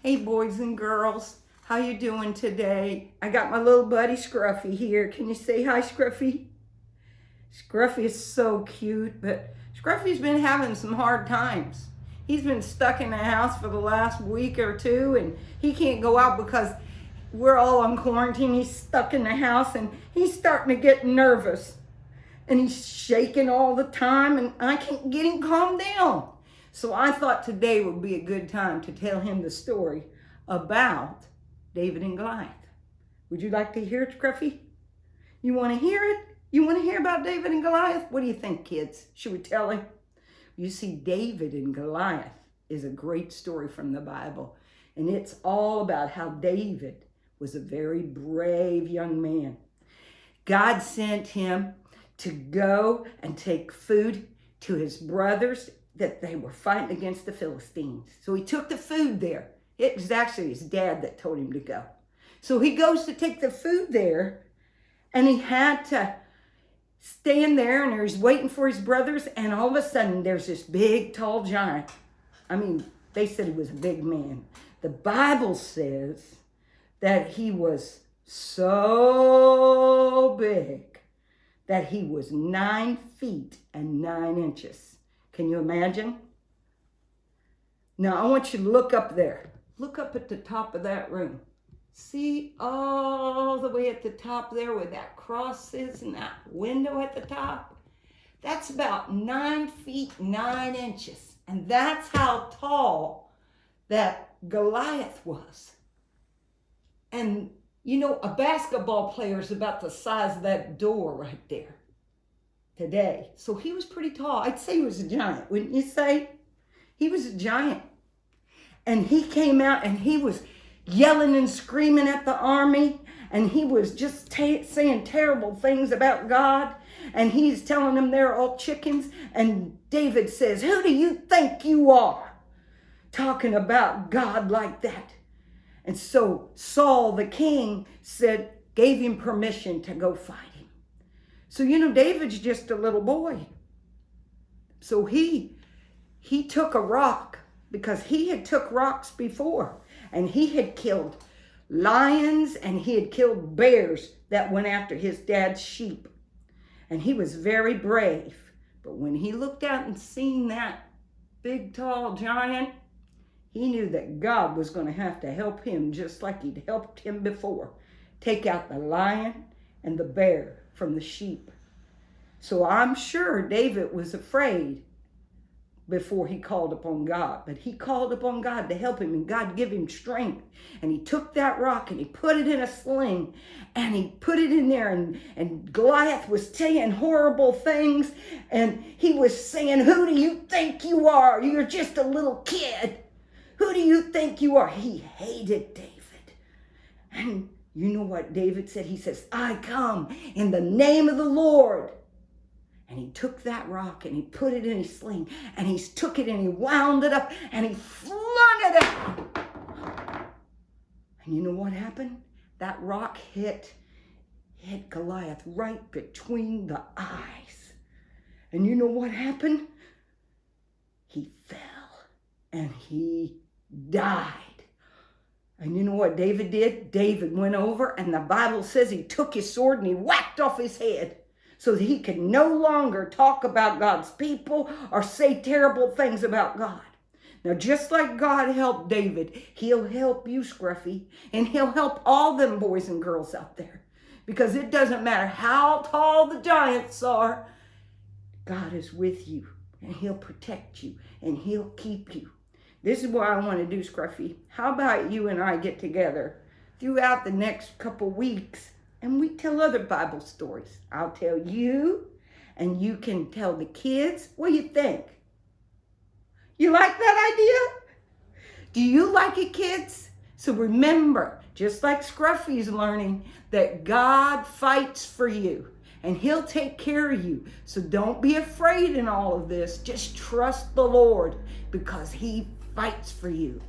Hey boys and girls, how you doing today? I got my little buddy Scruffy here. Can you say hi, Scruffy? Scruffy is so cute, but Scruffy's been having some hard times. He's been stuck in the house for the last week or two, and he can't go out because we're all on quarantine. He's stuck in the house, and he's starting to get nervous. And he's shaking all the time, and I can't get him calmed down. So I thought today would be a good time to tell him the story about David and Goliath. Would you like to hear it, Scruffy? You want to hear it? You want to hear about David and Goliath? What do you think, kids? Should we tell him? You see, David and Goliath is a great story from the Bible. And it's all about how David was a very brave young man. God sent him to go and take food to his brothers that they were fighting against the Philistines. So he took the food there. It was actually his dad that told him to go. So he goes to take the food there, and he had to stand there, and he's waiting for his brothers, and all of a sudden there's this big, tall giant. I mean, they said he was a big man. The Bible says that he was so big that he was 9 feet and 9 inches. Can you imagine? Now, I want you to look up there. Look up at the top of that room. See all the way at the top there where that cross is and that window at the top? That's about 9 feet, 9 inches. And that's how tall that Goliath was. And, you know, a basketball player is about the size of that door right there today. So he was pretty tall. I'd say he was a giant, wouldn't you say? He was a giant. And he came out and he was yelling and screaming at the army, and he was just saying terrible things about God, and he's telling them they're all chickens. And David says, "Who do you think you are, talking about God like that?" And so Saul the king gave him permission to go fight him. So, you know, David's just a little boy. So he took a rock, because he had took rocks before, and he had killed lions and he had killed bears that went after his dad's sheep. And he was very brave. But when he looked out and seen that big, tall giant, he knew that God was going to have to help him just like he'd helped him before. Take out the lion and the bear from the sheep. So I'm sure David was afraid before he called upon God. But he called upon God to help him, and God gave him strength. And he took that rock and he put it in a sling, and he put it in there, and Goliath was saying horrible things, and he was saying, "Who do you think you are? You're just a little kid. Who do you think you are?" He hated David. And you know what David said? He says, "I come in the name of the Lord." And he took that rock and he put it in his sling, and he took it and he wound it up and he flung it out. And you know what happened? That rock hit Goliath right between the eyes. And you know what happened? He fell and he died. And you know what David did? David went over, and the Bible says he took his sword and he whacked off his head, so that he could no longer talk about God's people or say terrible things about God. Now, just like God helped David, he'll help you, Scruffy, and he'll help all them boys and girls out there. Because it doesn't matter how tall the giants are, God is with you, and he'll protect you, and he'll keep you. This is what I want to do, Scruffy. How about you and I get together throughout the next couple weeks, and we tell other Bible stories. I'll tell you, and you can tell the kids. What do you think? You like that idea? Do you like it, kids? So remember, just like Scruffy's learning, that God fights for you, and he'll take care of you. So don't be afraid in all of this. Just trust the Lord, because he fights for you.